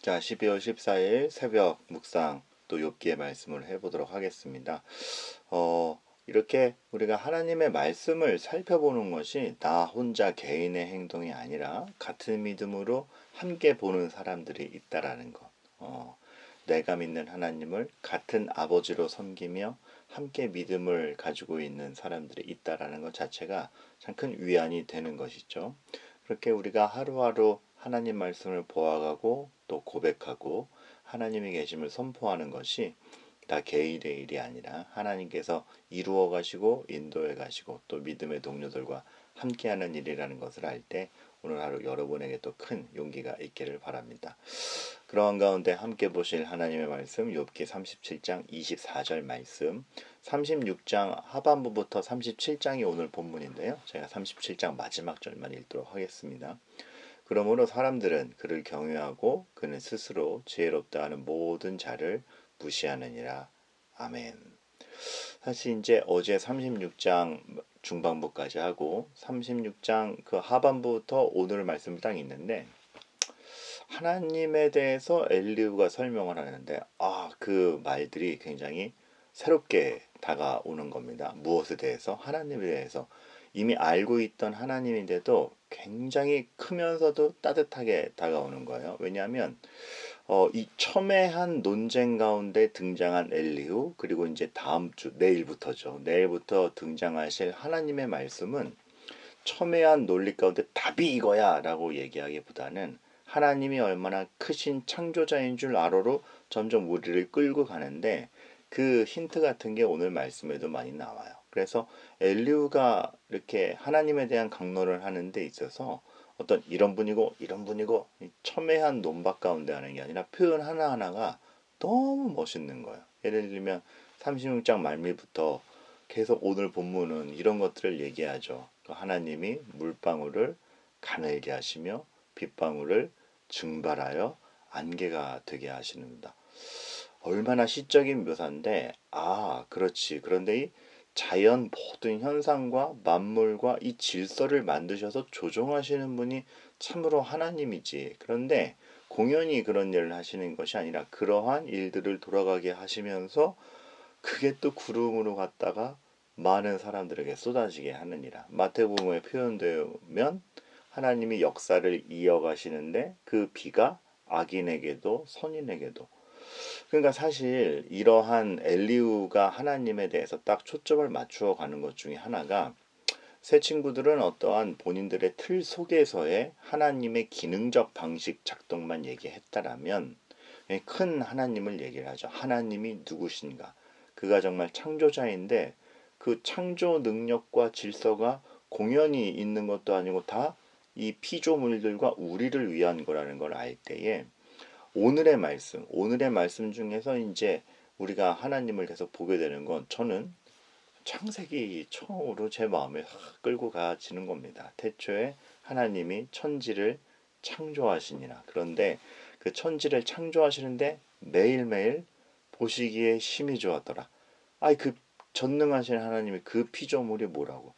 자, 12월 14일 새벽 묵상 또 욥기의 말씀을 해보도록 하겠습니다. 이렇게 우리가 하나님의 말씀을 살펴보는 것이 나 혼자 개인의 행동이 아니라 같은 믿음으로 함께 보는 사람들이 있다라는 것. 내가 믿는 하나님을 같은 아버지로 섬기며 함께 믿음을 가지고 있는 사람들이 있다라는 것 자체가 참 큰 위안이 되는 것이죠. 그렇게 우리가 하루하루 하나님 말씀을 보아가고 또 고백하고 하나님의 계심을 선포하는 것이 나 개인의 일이 아니라 하나님께서 이루어 가시고 인도해 가시고 또 믿음의 동료들과 함께하는 일이라는 것을 알 때 오늘 하루 여러분에게 또 큰 용기가 있기를 바랍니다. 그러한 가운데 함께 보실 하나님의 말씀 욥기 37장 24절 말씀, 36장 하반부부터 37장이 오늘 본문인데요. 제가 37장 마지막 절만 읽도록 하겠습니다. 그러므로 사람들은 그를 경외하고 그는 스스로 지혜롭다 하는 모든 자를 무시하느니라. 아멘. 사실 이제 어제 36장 중반부까지 하고 36장 그 하반부부터 오늘 말씀이 딱 있는데 하나님에 대해서 엘리후가 설명을 하는데 그 말들이 굉장히 새롭게 다가오는 겁니다. 무엇에 대해서? 하나님에 대해서. 이미 알고 있던 하나님인데도 굉장히 크면서도 따뜻하게 다가오는 거예요. 왜냐하면 이 첨예한 논쟁 가운데 등장한 엘리후, 그리고 이제 다음 주 내일부터죠. 내일부터 등장하실 하나님의 말씀은 첨예한 논리 가운데 답이 이거야 라고 얘기하기보다는 하나님이 얼마나 크신 창조자인 줄 알아로 점점 우리를 끌고 가는데 그 힌트 같은 게 오늘 말씀에도 많이 나와요. 그래서 엘리후가 이렇게 하나님에 대한 강론을 하는 데 있어서 어떤 이런 분이고 이런 분이고 첨예한 논박 가운데 하는 게 아니라 표현 하나하나가 너무 멋있는 거예요. 예를 들면 36장 말미부터 계속 오늘 본문은 이런 것들을 얘기하죠. 하나님이 물방울을 가늘게 하시며 빗방울을 증발하여 안개가 되게 하시는다. 얼마나 시적인 묘사인데 그렇지. 그런데 이 자연 모든 현상과 만물과 이 질서를 만드셔서 조종하시는 분이 참으로 하나님이지. 그런데 공연히 그런 일을 하시는 것이 아니라 그러한 일들을 돌아가게 하시면서 그게 또 구름으로 갔다가 많은 사람들에게 쏟아지게 하느니라. 마태복음에 표현되면 하나님이 역사를 이어가시는데 그 비가 악인에게도 선인에게도. 그러니까 사실 이러한 엘리후가 하나님에 대해서 딱 초점을 맞추어 가는 것 중에 하나가 새 친구들은 어떠한 본인들의 틀 속에서의 하나님의 기능적 방식 작동만 얘기했다라면 큰 하나님을 얘기를 하죠. 하나님이 누구신가? 그가 정말 창조자인데 그 창조 능력과 질서가 공연히 있는 것도 아니고 다 이 피조물들과 우리를 위한 거라는 걸 알 때에 오늘의 말씀 중에서 이제 우리가 하나님을 계속 보게 되는 건 저는 창세기 처음으로 제 마음에 끌고 가지는 겁니다. 태초에 하나님이 천지를 창조하시니라. 그런데 그 천지를 창조하시는데 매일매일 보시기에 심히 좋았더라. 그 전능하신 하나님이 그 피조물이 뭐라고.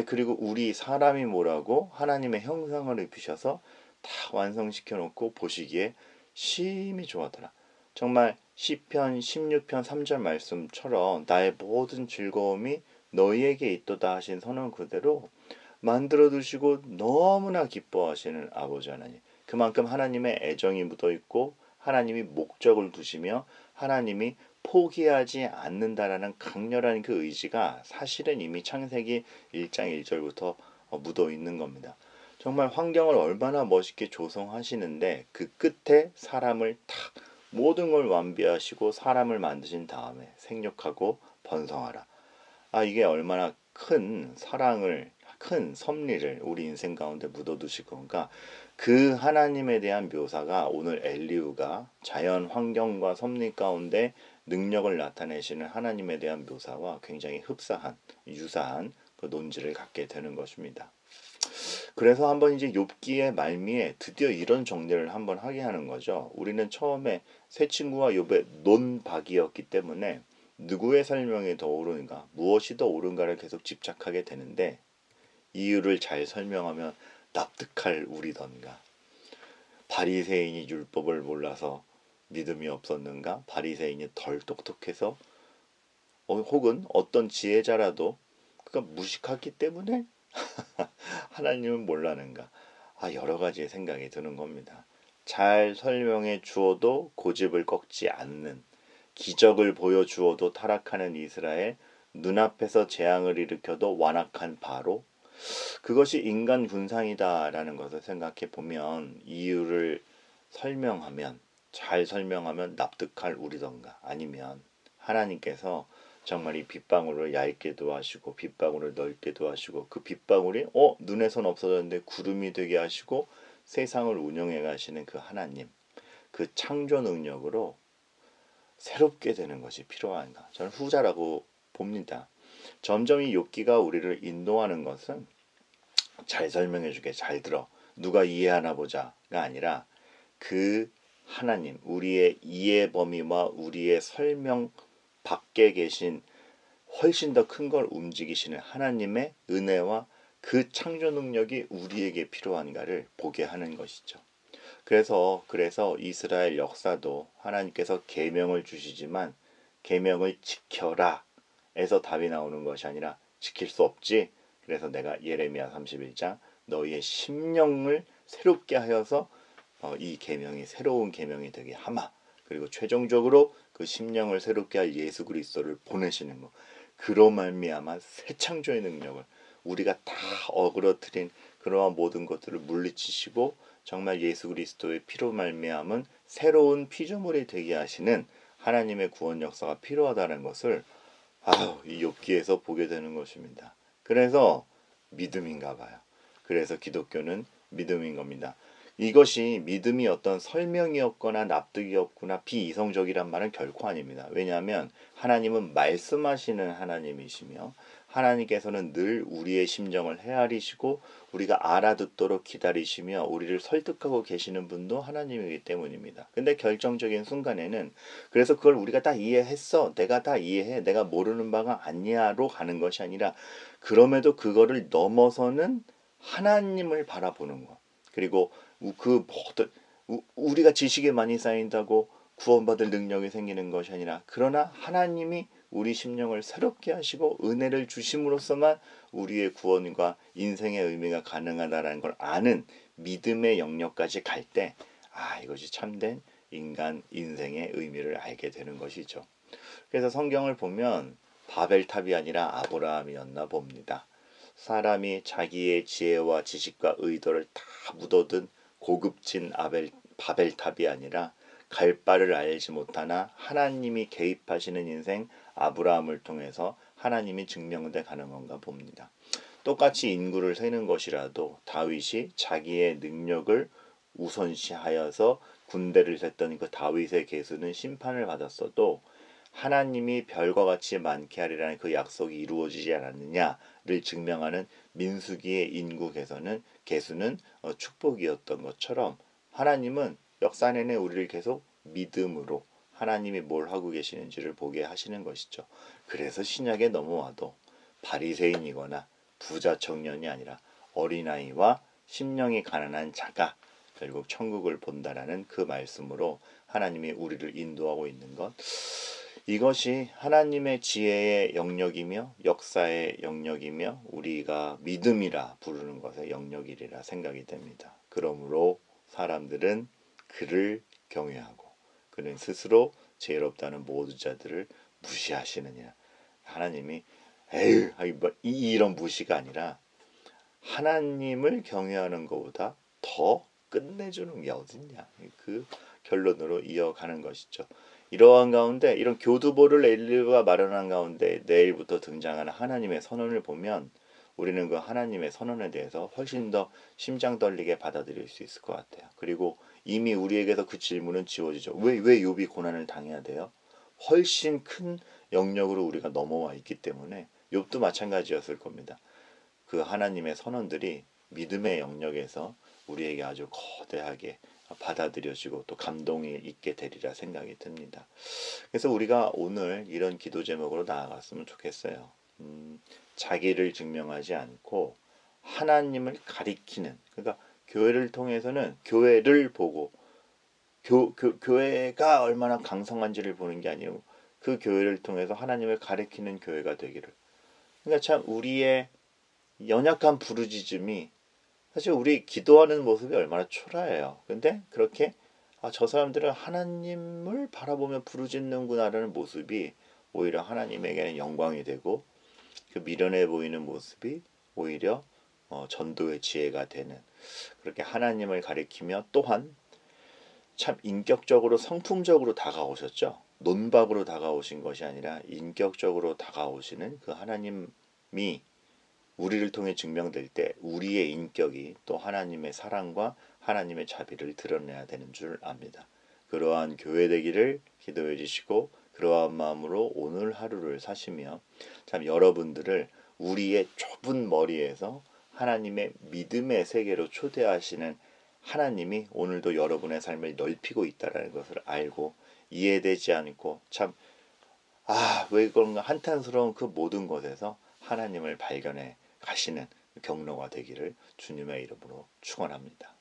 그리고 우리 사람이 뭐라고 하나님의 형상을 입히셔서 다 완성시켜 놓고 보시기에 심히 좋았더라. 정말 시편 16편 3절 말씀처럼 나의 모든 즐거움이 너희에게 있도다 하신 선언 그대로 만들어 두시고 너무나 기뻐하시는 아버지 하나님. 그만큼 하나님의 애정이 묻어 있고 하나님이 목적을 두시며 하나님이 포기하지 않는다라는 강렬한 그 의지가 사실은 이미 창세기 1장 1절부터 묻어 있는 겁니다. 정말 환경을 얼마나 멋있게 조성하시는데 그 끝에 사람을 탁 모든 걸 완비하시고 사람을 만드신 다음에 생육하고 번성하라. 이게 얼마나 큰 사랑을 큰 섭리를 우리 인생 가운데 묻어두실 건가. 그 하나님에 대한 묘사가 오늘 엘리후가 자연 환경과 섭리 가운데 능력을 나타내시는 하나님에 대한 묘사와 굉장히 흡사한 유사한 그 논지를 갖게 되는 것입니다. 그래서 한번 이제 욥기의 말미에 드디어 이런 정리를 한번 하게 하는 거죠. 우리는 처음에 새 친구와 욥의 논박이었기 때문에 누구의 설명이 더 옳은가, 무엇이 더 옳은가를 계속 집착하게 되는데 이유를 잘 설명하면 납득할 우리던가. 바리새인이 율법을 몰라서 믿음이 없었는가? 바리새인이 덜 똑똑해서 혹은 어떤 지혜자라도 그가 무식하기 때문에 하나님은 몰라는가? 여러 가지의 생각이 드는 겁니다. 잘 설명해 주어도 고집을 꺾지 않는, 기적을 보여주어도 타락하는 이스라엘, 눈앞에서 재앙을 일으켜도 완악한 바로, 그것이 인간 군상이다라는 것을 생각해 보면 이유를 설명하면, 잘 설명하면 납득할 우리던가, 아니면 하나님께서 정말 이 빗방울을 얇게도 하시고 빗방울을 넓게도 하시고 그 빗방울이 눈에선 없어졌는데 구름이 되게 하시고 세상을 운영해 가시는 그 하나님, 그 창조 능력으로 새롭게 되는 것이 필요한가? 저는 후자라고 봅니다. 점점 이 욥기가 우리를 인도하는 것은 잘 설명해 주게, 잘 들어, 누가 이해하나 보자가 아니라 그 하나님, 우리의 이해 범위와 우리의 설명 밖에 계신 훨씬 더 큰 걸 움직이시는 하나님의 은혜와 그 창조 능력이 우리에게 필요한가를 보게 하는 것이죠. 그래서 이스라엘 역사도 하나님께서 계명을 주시지만 계명을 지켜라 에서 답이 나오는 것이 아니라 지킬 수 없지. 그래서 내가 예레미야 31장 너희의 심령을 새롭게 하여서 이 계명이 새로운 계명이 되게 하마. 그리고 최종적으로 그 심령을 새롭게 할 예수 그리스도를 보내시는 것. 그로 말미암아 새 창조의 능력을 우리가 다 어그러뜨린 그러한 모든 것들을 물리치시고 정말 예수 그리스도의 피로 말미암은 새로운 피조물이 되게 하시는 하나님의 구원 역사가 필요하다는 것을 이 욥기에서 보게 되는 것입니다. 그래서 믿음인가 봐요. 그래서 기독교는 믿음인 겁니다. 이것이 믿음이 어떤 설명이었거나 납득이었거나 비이성적이란 말은 결코 아닙니다. 왜냐하면 하나님은 말씀하시는 하나님이시며 하나님께서는 늘 우리의 심정을 헤아리시고 우리가 알아듣도록 기다리시며 우리를 설득하고 계시는 분도 하나님이기 때문입니다. 근데 결정적인 순간에는 그래서 그걸 우리가 다 이해했어. 내가 다 이해해. 내가 모르는 바가 아니야로 가는 것이 아니라 그럼에도 그거를 넘어서는 하나님을 바라보는 것. 그리고 그 모든 우리가 지식이 많이 쌓인다고 구원받을 능력이 생기는 것이 아니라 그러나 하나님이 우리 심령을 새롭게 하시고 은혜를 주심으로써만 우리의 구원과 인생의 의미가 가능하다는 걸 아는 믿음의 영역까지 갈 때 이것이 참된 인간 인생의 의미를 알게 되는 것이죠. 그래서 성경을 보면 바벨탑이 아니라 아브라함이었나 봅니다. 사람이 자기의 지혜와 지식과 의도를 다 묻어둔 고급진 바벨탑이 아니라 갈 바를 알지 못하나 하나님이 개입하시는 인생 아브라함을 통해서 하나님이 증명돼 가는 건가 봅니다. 똑같이 인구를 세는 것이라도 다윗이 자기의 능력을 우선시하여서 군대를 셌던 그 다윗의 계수는 심판을 받았어도 하나님이 별과 같이 많게 하리라는 그 약속이 이루어지지 않았느냐를 증명하는 민수기의 인구 계수는 축복이었던 것처럼 하나님은 역사 내내 우리를 계속 믿음으로 하나님이 뭘 하고 계시는지를 보게 하시는 것이죠. 그래서 신약에 넘어와도 바리새인이거나 부자 청년이 아니라 어린아이와 심령이 가난한 자가 결국 천국을 본다라는 그 말씀으로 하나님이 우리를 인도하고 있는 것, 이것이 하나님의 지혜의 영역이며 역사의 영역이며 우리가 믿음이라 부르는 것의 영역이리라 생각이 됩니다. 그러므로 사람들은 그를 경외하고 그는 스스로 지혜롭다는 모든 자들을 무시하시느냐. 하나님이 이런 무시가 아니라 하나님을 경외하는 것보다 더 끝내주는 게 어딨냐. 그 결론으로 이어가는 것이죠. 이러한 가운데 이런 교두보를 엘리야가 마련한 가운데 내일부터 등장하는 하나님의 선언을 보면 우리는 그 하나님의 선언에 대해서 훨씬 더 심장 떨리게 받아들일 수 있을 것 같아요. 그리고 이미 우리에게서 그 질문은 지워지죠. 왜 욥이 고난을 당해야 돼요? 훨씬 큰 영역으로 우리가 넘어와 있기 때문에 욥도 마찬가지였을 겁니다. 그 하나님의 선언들이 믿음의 영역에서 우리에게 아주 거대하게 받아들여지고 또 감동이 있게 되리라 생각이 듭니다. 그래서 우리가 오늘 이런 기도 제목으로 나아갔으면 좋겠어요. 자기를 증명하지 않고 하나님을 가리키는, 그러니까 교회를 통해서는 교회를 보고 교회가 얼마나 강성한지를 보는 게 아니고 그 교회를 통해서 하나님을 가리키는 교회가 되기를. 그러니까 참 우리의 연약한 부르짖음이 사실 우리 기도하는 모습이 얼마나 초라해요. 근데 그렇게 저 사람들은 하나님을 바라보며 부르짖는구나라는 모습이 오히려 하나님에게는 영광이 되고 그 미련해 보이는 모습이 오히려 전도의 지혜가 되는 그렇게 하나님을 가리키며 또한 참 인격적으로 성품적으로 다가오셨죠. 논박으로 다가오신 것이 아니라 인격적으로 다가오시는 그 하나님이 우리를 통해 증명될 때 우리의 인격이 또 하나님의 사랑과 하나님의 자비를 드러내야 되는 줄 압니다. 그러한 교회 되기를 기도해 주시고 그러한 마음으로 오늘 하루를 사시며 참 여러분들을 우리의 좁은 머리에서 하나님의 믿음의 세계로 초대하시는 하나님이 오늘도 여러분의 삶을 넓히고 있다는 것을 알고 이해되지 않고 참 왜 그런가 한탄스러운 그 모든 것에서 하나님을 발견해 가시는 경로가 되기를 주님의 이름으로 축원합니다.